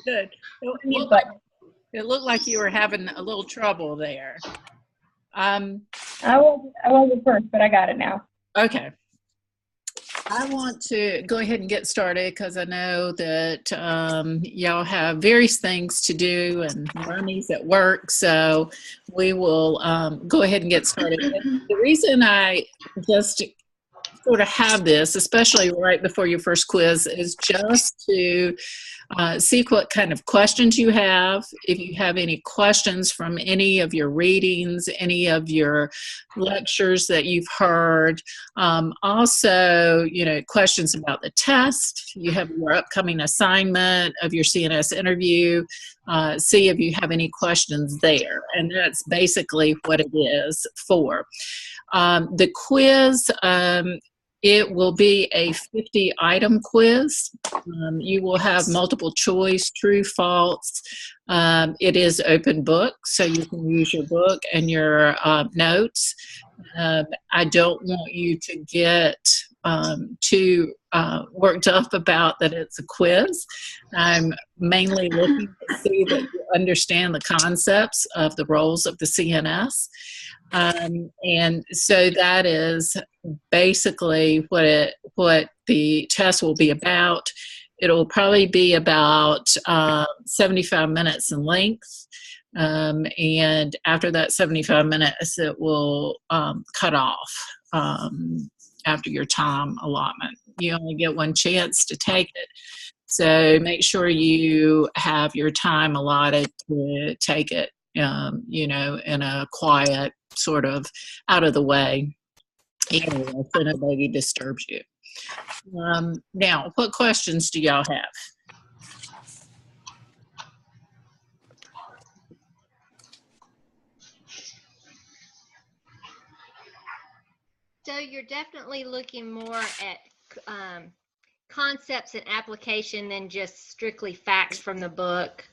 Good. It looked like you were having a little trouble there. I wasn't first, but I got it now. Okay. I want to go ahead and get started because I know that y'all have various things to do and mommy's at work, so we will go ahead and get started. The reason I just sort of have this, especially right before your first quiz, is just to see what kind of questions you have. If you have any questions from any of your readings, any of your lectures that you've heard, also, questions about the test. You have your upcoming assignment of your CNS interview. See if you have any questions there. And that's basically what it is for. The quiz, it will be a 50-item quiz. You will have multiple choice, true, false. It is open book, so you can use your book and your notes. I don't want you to get too worked up about that it's a quiz. I'm mainly looking to see that you understand the concepts of the roles of the CNS. And so that is basically what the test will be about. It'll probably be about 75 minutes in length. And after that 75 minutes, it will cut off after your time allotment. You only get one chance to take it. So make sure you have your time allotted to take it, in a quiet, sort of out of the way area so nobody disturbs you. Now, what questions do y'all have? So you're definitely looking more at concepts and application than just strictly facts from the book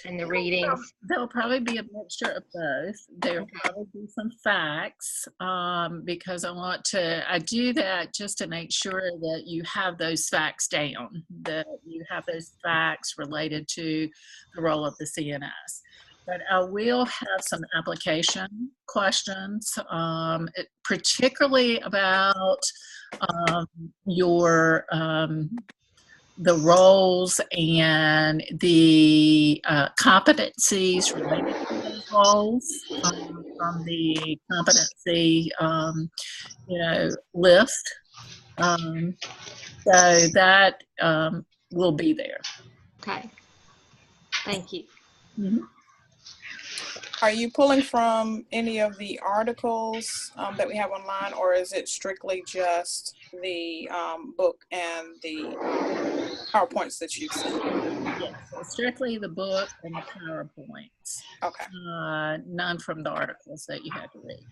and the readings. There'll probably be a mixture of both. There'll probably be some facts because I do that just to make sure that you have those facts down, that you have those facts related to the role of the CNS. But I will have some application questions, particularly about the roles and the competencies related to those roles from the competency, list. So that will be there. Okay. Thank you. Mm-hmm. Are you pulling from any of the articles that we have online, or is it strictly just the book and the PowerPoints that you've seen? Yes, so strictly the book and the PowerPoints. Okay. None from the articles that you had to read.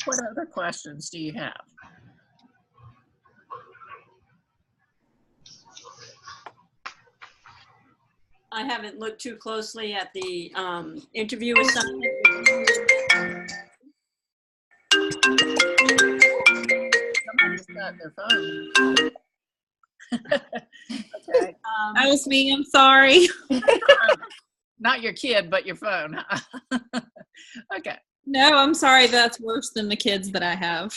What other questions do you have? I haven't looked too closely at the interview assignment. Somebody's got their phone. Okay. That was me. I'm sorry. Not your kid, but your phone. Okay. No, I'm sorry. That's worse than the kids that I have.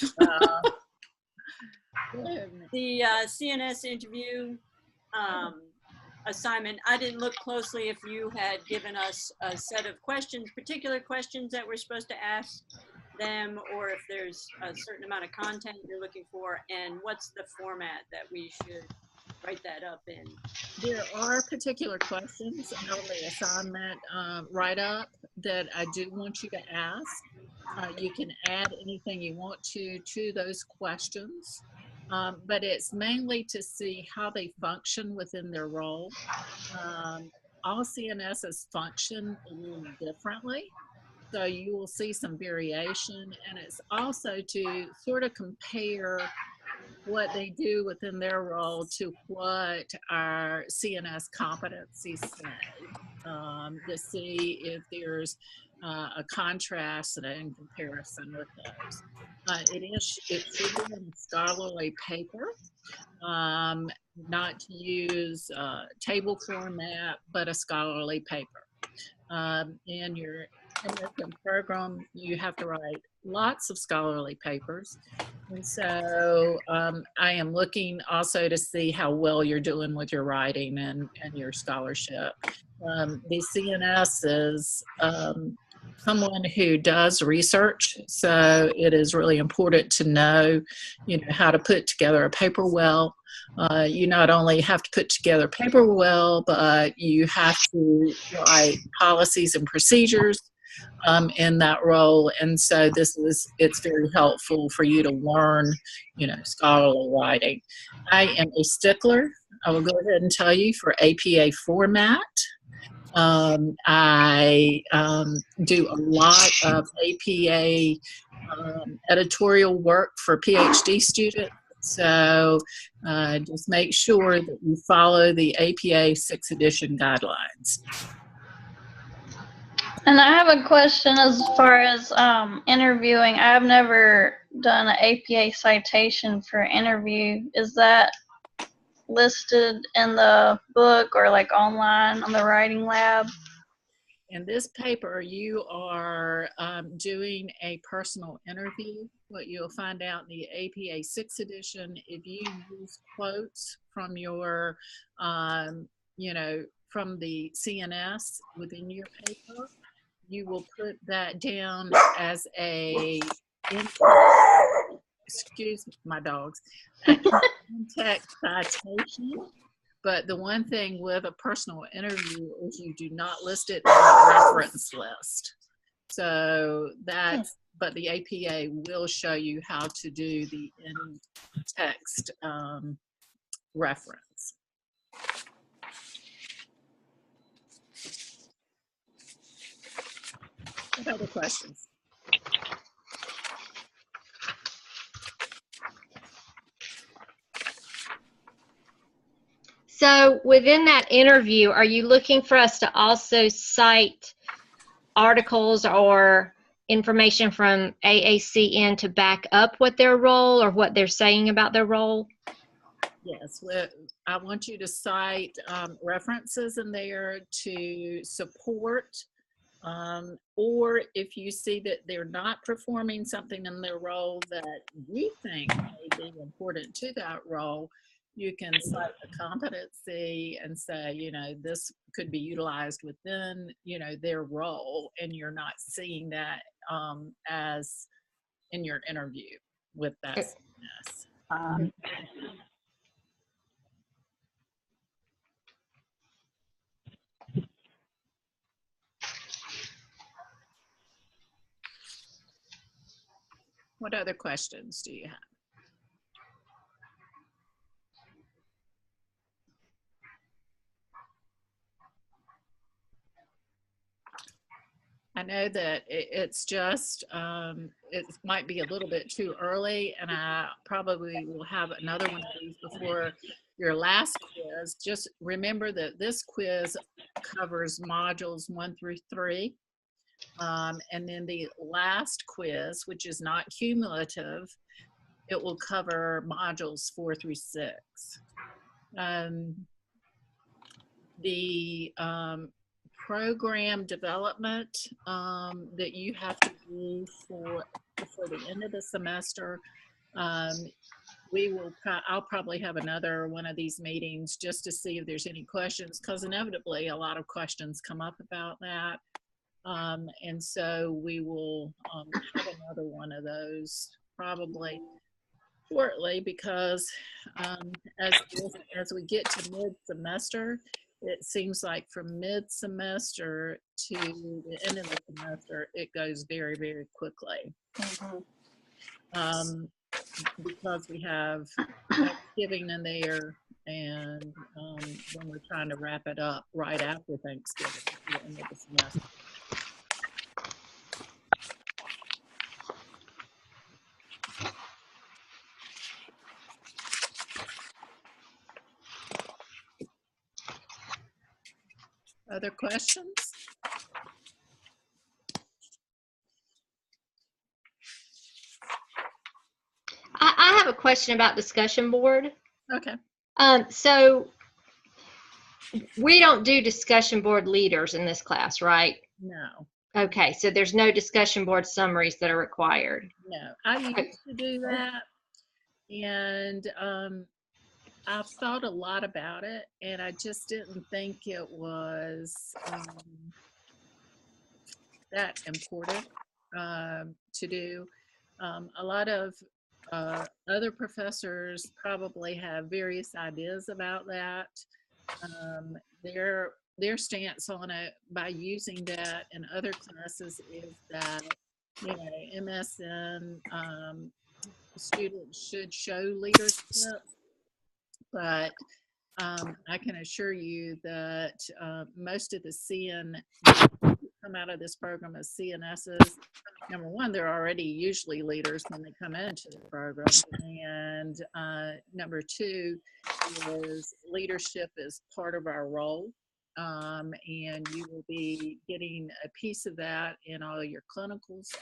The CNS interview assignment, I didn't look closely if you had given us a set of questions, particular questions that we're supposed to ask them, or if there's a certain amount of content you're looking for, and what's the format that we should write that up in. There are particular questions on the assignment write-up that I do want you to ask. You can add anything you want to those questions, but it's mainly to see how they function within their role. All CNSs function a little differently, so you will see some variation, and it's also to sort of compare what they do within their role to what our CNS competencies say, to see if there's a contrast and a comparison with those. It should be in scholarly paper, not to use table format, but a scholarly paper. In your American program, you have to write lots of scholarly papers. And so I am looking also to see how well you're doing with your writing and your scholarship. The CNS is someone who does research, so it is really important to know, how to put together a paper well. You not only have to put together paper well, but you have to write policies and procedures in that role. And so it's very helpful for you to learn, scholarly writing. I am a stickler, I will go ahead and tell you, for APA format. I do a lot of APA editorial work for PhD students. So just make sure that you follow the APA 6th edition guidelines. And I have a question as far as interviewing. I've never done an APA citation for interview. Is that listed in the book or like online on the writing lab? In this paper, you are doing a personal interview. What you'll find out in the APA 6th edition, if you use quotes from your, from the CNS within your paper, you will put that down as excuse my dogs, an in-text citation. But the one thing with a personal interview is you do not list it in the reference list. So but the APA will show you how to do the in-text reference. What other questions? So within that interview, are you looking for us to also cite articles or information from AACN to back up what their role or what they're saying about their role? Yes, I want you to cite references in there to support, or if you see that they're not performing something in their role that you think may be important to that role, you can cite the competency and say, this could be utilized within, their role, and you're not seeing that as in your interview with that CNS. What other questions do you have? I know that it's just, it might be a little bit too early, and I probably will have another one of these before your last quiz. Just remember that this quiz covers modules 1 through 3. And then the last quiz, which is not cumulative, it will cover modules 4 through 6. The program development that you have to do for the end of the semester, I'll probably have another one of these meetings just to see if there's any questions, because inevitably a lot of questions come up about that. And so we will have another one of those probably shortly, because as we get to mid-semester, it seems like from mid-semester to the end of the semester, it goes very, very quickly. Mm-hmm. Because we have Thanksgiving in there, and when we're trying to wrap it up right after Thanksgiving, the end of the semester. Other questions? question about discussion board. Okay. So we don't do discussion board leaders in this class, right? No. Okay, so there's no discussion board summaries that are required. No. I used to do that, and I've thought a lot about it, and I just didn't think it was that important to do. A lot of other professors probably have various ideas about that. Their stance on it by using that in other classes is that, you know, MSN students should show leadership, but I can assure you that most of the CN come out of this program as CNSs. Number one, they're already usually leaders when they come into the program, and number two is leadership is part of our role, and you will be getting a piece of that in all your clinicals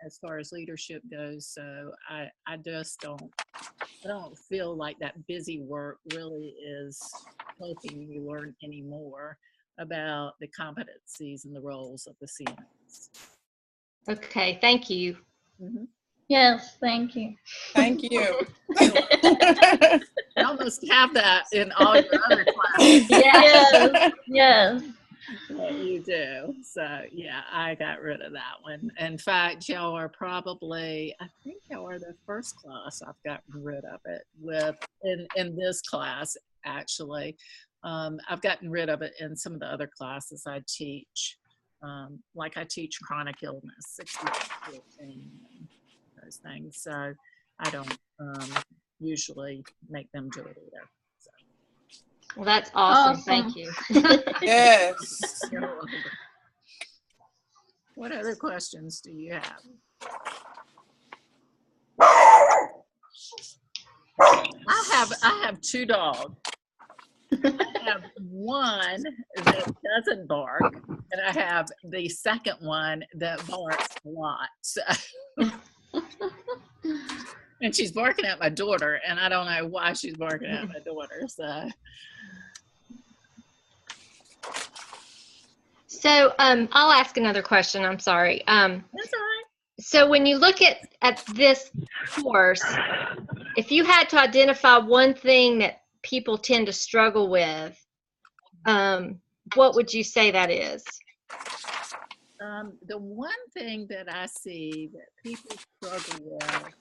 as far as leadership goes. So I just don't feel like that busy work really is helping you learn any more about the competencies and the roles of the CNS. Okay, thank you. Mm-hmm. Yes, thank you. Thank you. You almost have that in all your other classes. Yes, yes. Yeah, you do. So yeah, I got rid of that one. In fact, y'all are probably, I think y'all are the first class I've gotten rid of it with in this class, actually. I've gotten rid of it in some of the other classes I teach. Like I teach chronic illness, 16, 14, and those things. So I don't usually make them do it either. So. Well, that's awesome. Awesome. Thank you. Yes. What other questions do you have? I have two dogs. I have one that doesn't bark, and I have the second one that barks a lot. So. And she's barking at my daughter, and I don't know why she's barking at my daughter. So I'll ask another question. I'm sorry. That's all right. So when you look at this course, if you had to identify one thing that people tend to struggle with, what would you say that is? The one thing that I see that people struggle with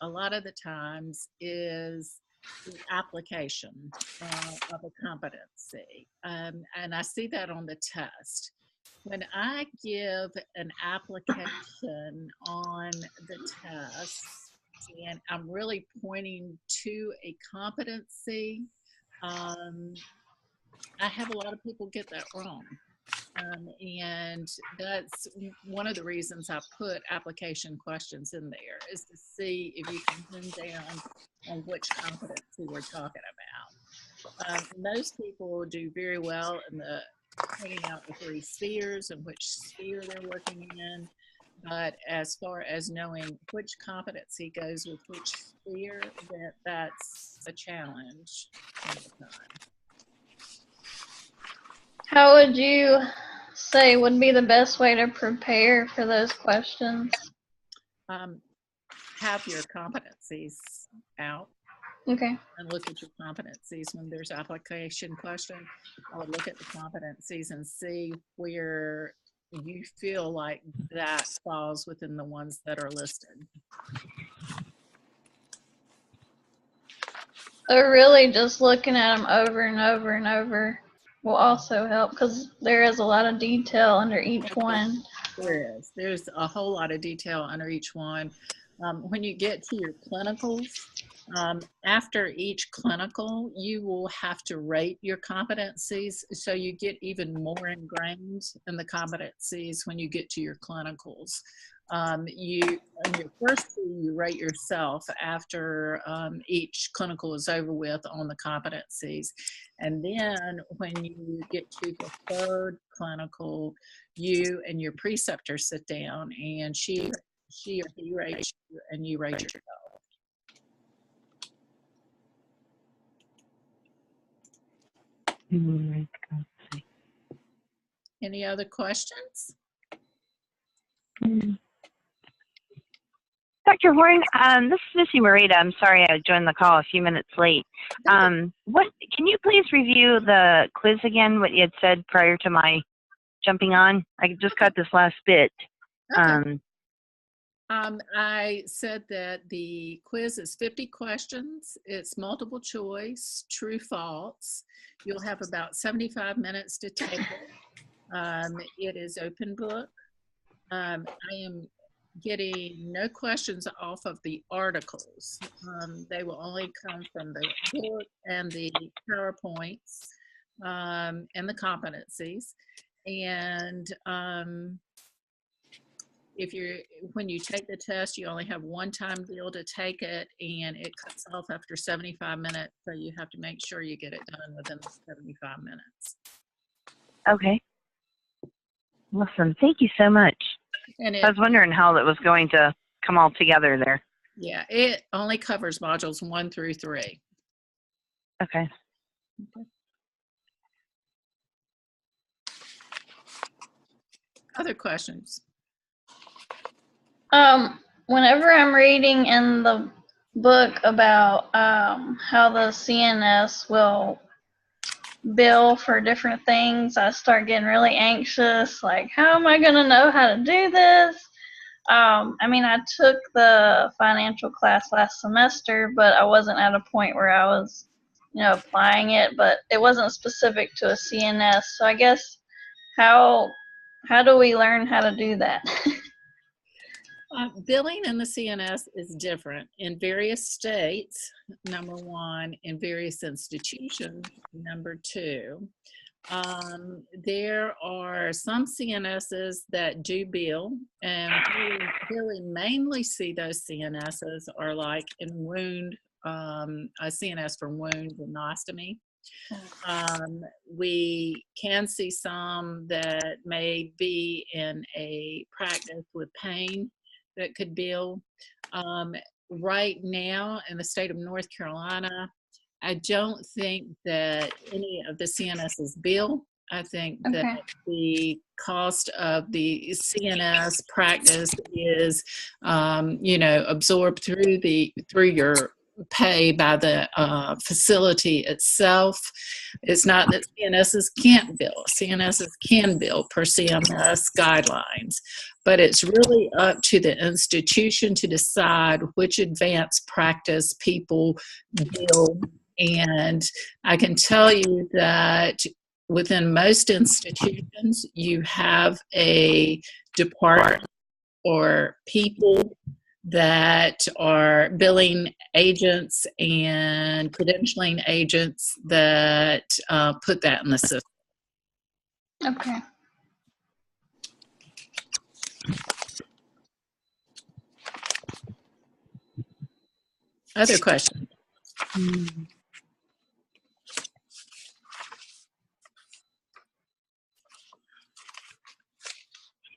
a lot of the times is the application of a competency. And I see that on the test. When I give an application on the test, and I'm really pointing to a competency, I have a lot of people get that wrong. And that's one of the reasons I put application questions in there, is to see if you can pin down on which competency we're talking about. Most people do very well in the pointing out the three spheres and which sphere they're working in. But as far as knowing which competency goes with which sphere, that's a challenge all the time. How would you say would be the best way to prepare for those questions? Have your competencies out. Okay. And look at your competencies when there's application question. I would look at the competencies and see where you feel like that falls within the ones that are listed. So really just looking at them over and over and over will also help, because there is a lot of detail under each one. There is. There's a whole lot of detail under each one. When you get to your clinicals, after each clinical, you will have to rate your competencies, so you get even more ingrained in the competencies when you get to your clinicals. In your first two, you rate yourself after each clinical is over with on the competencies. And then when you get to the third clinical, you and your preceptor sit down, and she she or he rates you, and you rate yourself. Any other questions? Dr. Horn, this is Missy Marita. I'm sorry I joined the call a few minutes late. What can you please review the quiz again, what you had said prior to my jumping on? I just got this last bit. Okay. I said that the quiz is 50 questions. It's multiple choice, true, false. You'll have about 75 minutes to take it. It is open book. I am getting no questions off of the articles. They will only come from the book and the PowerPoints and the competencies. And when you take the test, you only have one time deal to take it, and it cuts off after 75 minutes. So you have to make sure you get it done within the 75 minutes. Okay. Awesome. Thank you so much. And I was wondering how that was going to come all together there. Yeah, it only covers modules 1 through 3. Okay. Other questions? Whenever I'm reading in the book about how the CNS will bill for different things, I start getting really anxious. Like, how am I going to know how to do this? I mean, I took the financial class last semester, but I wasn't at a point where I was, applying it. But it wasn't specific to a CNS. So I guess how do we learn how to do that? Billing in the CNS is different in various states, number one, in various institutions, number two. There are some CNSs that do bill, and we mainly see those CNSs are like in wound, a CNS for wound and ostomy. We can see some that may be in a practice with pain that could bill. Right now in the state of North Carolina, I don't think that any of the CNSs bill. I think that the cost of the CNS practice is, absorbed through your pay by the facility itself. It's not that CNSs can't bill. CNSs can bill per CMS guidelines, but it's really up to the institution to decide which advanced practice people bill. And I can tell you that within most institutions, you have a department or people that are billing agents and credentialing agents that put that in the system. Okay. Other questions?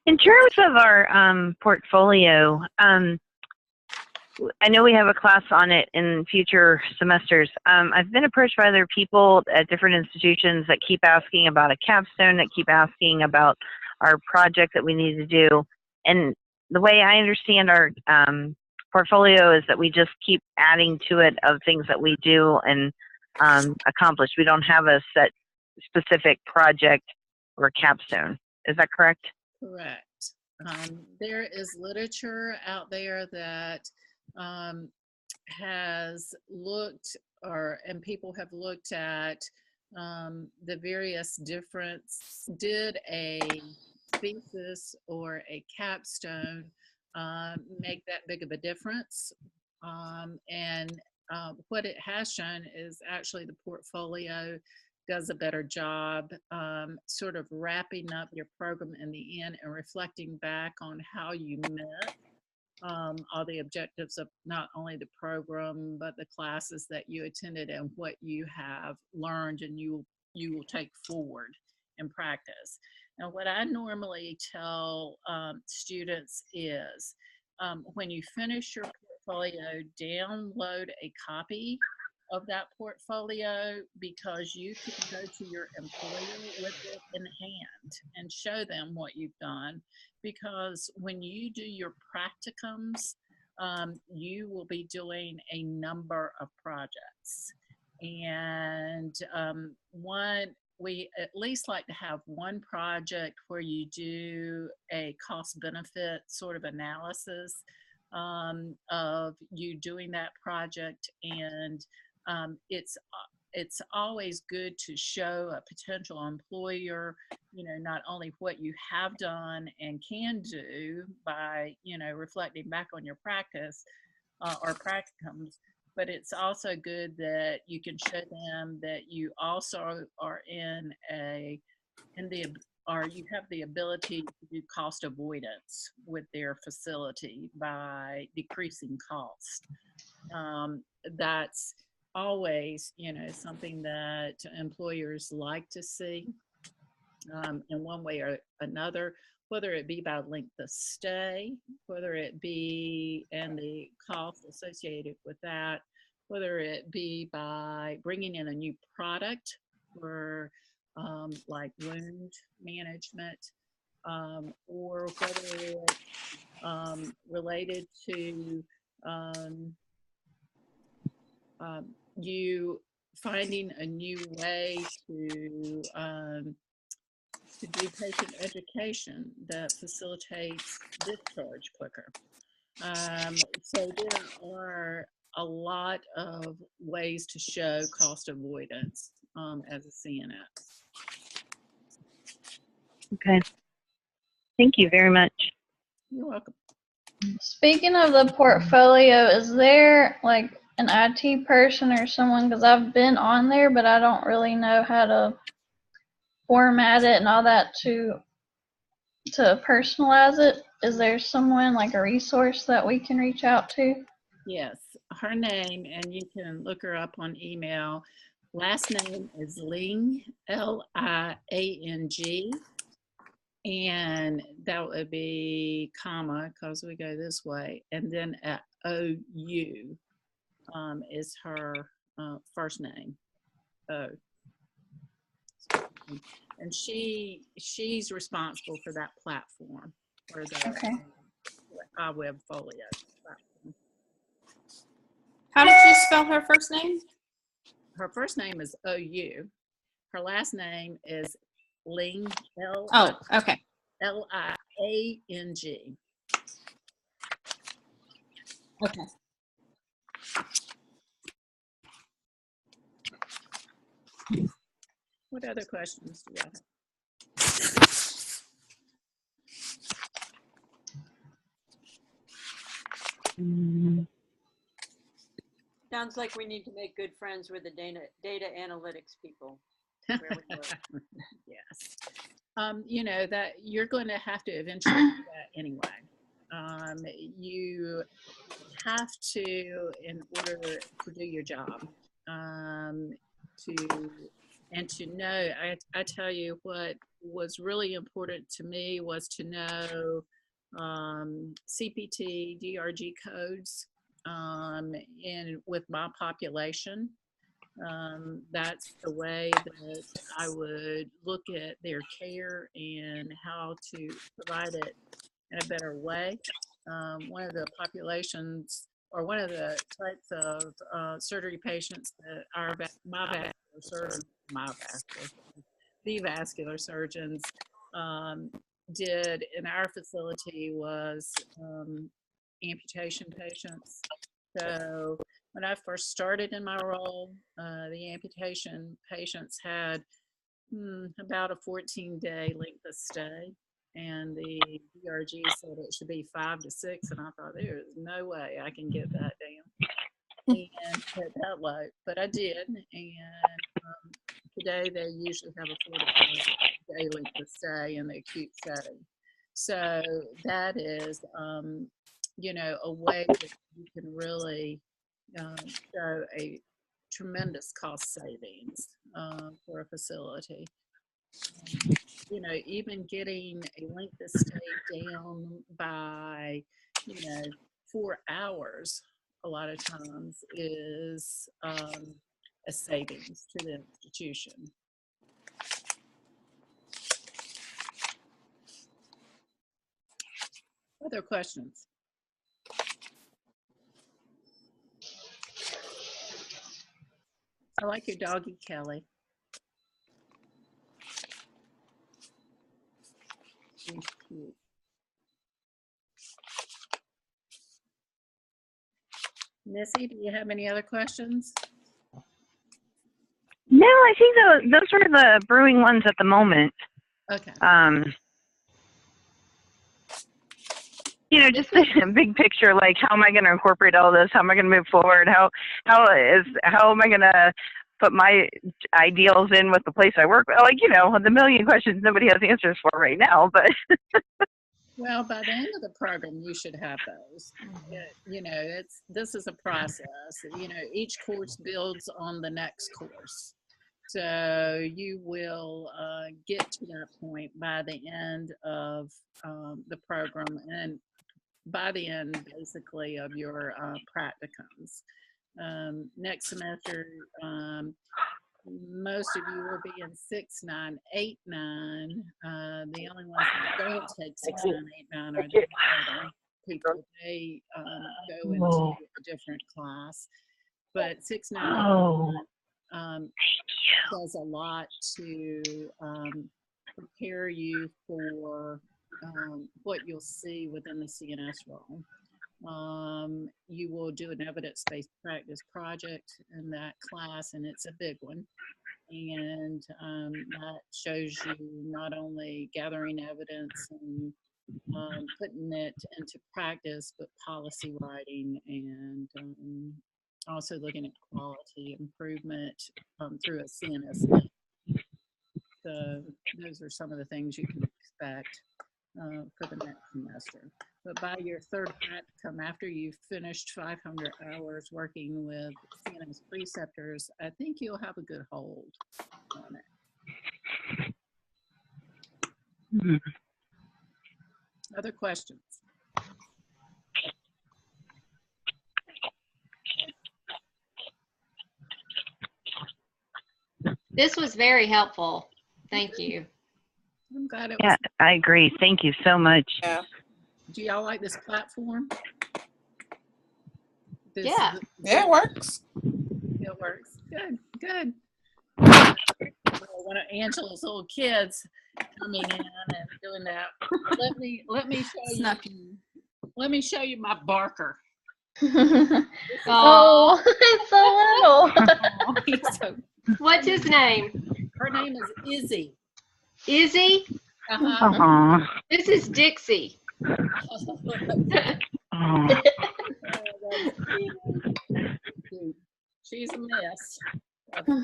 In terms of our portfolio, I know we have a class on it in future semesters. I've been approached by other people at different institutions that keep asking about a capstone, that keep asking about our project that we need to do. And the way I understand our portfolio is that we just keep adding to it of things that we do and accomplish. We don't have a set specific project or capstone. Is that correct? Correct. There is literature out there that has looked and people have looked at the various difference. Did a thesis or a capstone make that big of a difference? And what it has shown is actually the portfolio does a better job sort of wrapping up your program in the end and reflecting back on how you met all the objectives of not only the program but the classes that you attended and what you have learned and you will take forward in practice. Now, what I normally tell students is when you finish your portfolio, download a copy of that portfolio, because you can go to your employer with it in hand and show them what you've done. Because when you do your practicums, you will be doing a number of projects. And we at least like to have one project where you do a cost benefit sort of analysis of you doing that project. And it's always good to show a potential employer, not only what you have done and can do by, reflecting back on your practice or practicums, but it's also good that you can show them that you also are you have the ability to do cost avoidance with their facility by decreasing cost. That's always, something that employers like to see in one way or another, whether it be by length of stay, whether it be and the cost associated with that, whether it be by bringing in a new product for like wound management, or whether it's related to you finding a new way to do patient education that facilitates discharge quicker. So there are a lot of ways to show cost avoidance as a CNS. Okay. Thank you very much. You're welcome. Speaking of the portfolio, is there like an IT person or someone, because I've been on there, but I don't really know how to format it and all that to personalize it? Is there someone, like a resource that we can reach out to? Yes, her name, and you can look her up on email. Last name is Ling, Liang, and that would be comma, because we go this way, and then at OU is her first name. O. And she's responsible for that platform, for the Okay. iWebfolio platform. How did you spell her first name? Her first name is OU. Her last name is Ling, Oh, okay. Liang. Okay. What other questions do you have? Sounds like we need to make good friends with the data analytics people. Where we work. Yes. That you're going to have to eventually do that anyway. You have to, in order to do your job, to know, I tell you what was really important to me was to know CPT, DRG codes with my population. That's the way that I would look at their care and how to provide it in a better way. One of the populations, or one of the types of surgery patients that the vascular surgeons did in our facility was amputation patients. So when I first started in my role, the amputation patients had about a 14-day length of stay, and the DRG said it should be 5 to 6, and I thought there is no way I can get that down and put that low, but I did, and today they usually have a 4 to 5-day length of stay in the acute setting. So that is, a way that you can really show a tremendous cost savings for a facility. Even getting a length of stay down by 4 hours a lot of times is a savings to the institution. Other questions? I like your doggy, Kelly. She's cute. Missy, do you have any other questions? No, I think those are the brewing ones at the moment. Okay. Just the big picture, like how am I going to incorporate all this? How am I going to move forward? How am I going to put my ideals in with the place I work? Like, the million questions nobody has answers for right now, but. Well, by the end of the program, you should have those. This is a process. Each course builds on the next course. So you will get to that point by the end of the program, and by the end, basically, of your practicums. Next semester, most of you will be in 6, 9, 8, 9. The only ones that don't take 6, 9, 8, 9 are the other people. They go into a different class. But 6, 9, 8, does a lot to prepare you for what you'll see within the CNS role. You will do an evidence-based practice project in that class, and it's a big one. And that shows you not only gathering evidence and putting it into practice, but policy writing and also looking at quality improvement through a CNS lens. So those are some of the things you can expect for the next semester. But by your third practicum, after you've finished 500 hours working with CNS preceptors, I think you'll have a good hold on it. Other questions? This was very helpful. Thank you. I'm glad it was. Yeah, I agree. Thank you so much. Yeah. Do y'all like this platform? Yeah. Yeah, it works. It works. Good, good. One of Angela's little kids coming in and doing that. Let me show you. Let me show you my Barker. Oh, it's so little. What's his name? Her name is Izzy. Izzy? Uh-huh. This is Dixie. She's a mess.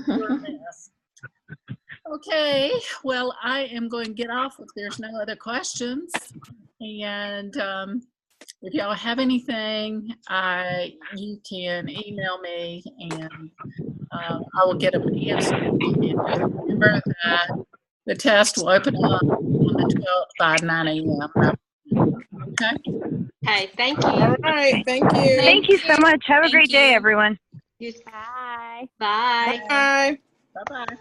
You're a mess. Okay, well, I am going to get off if there's no other questions. And if y'all have anything, you can email me and I will get them answered. And remember that the test will open up on the 12th by 9 a.m. Okay? Okay, thank you. All right. Thank you. Thank you so much. Have a great day, everyone. Bye. Bye. Bye. Bye-bye.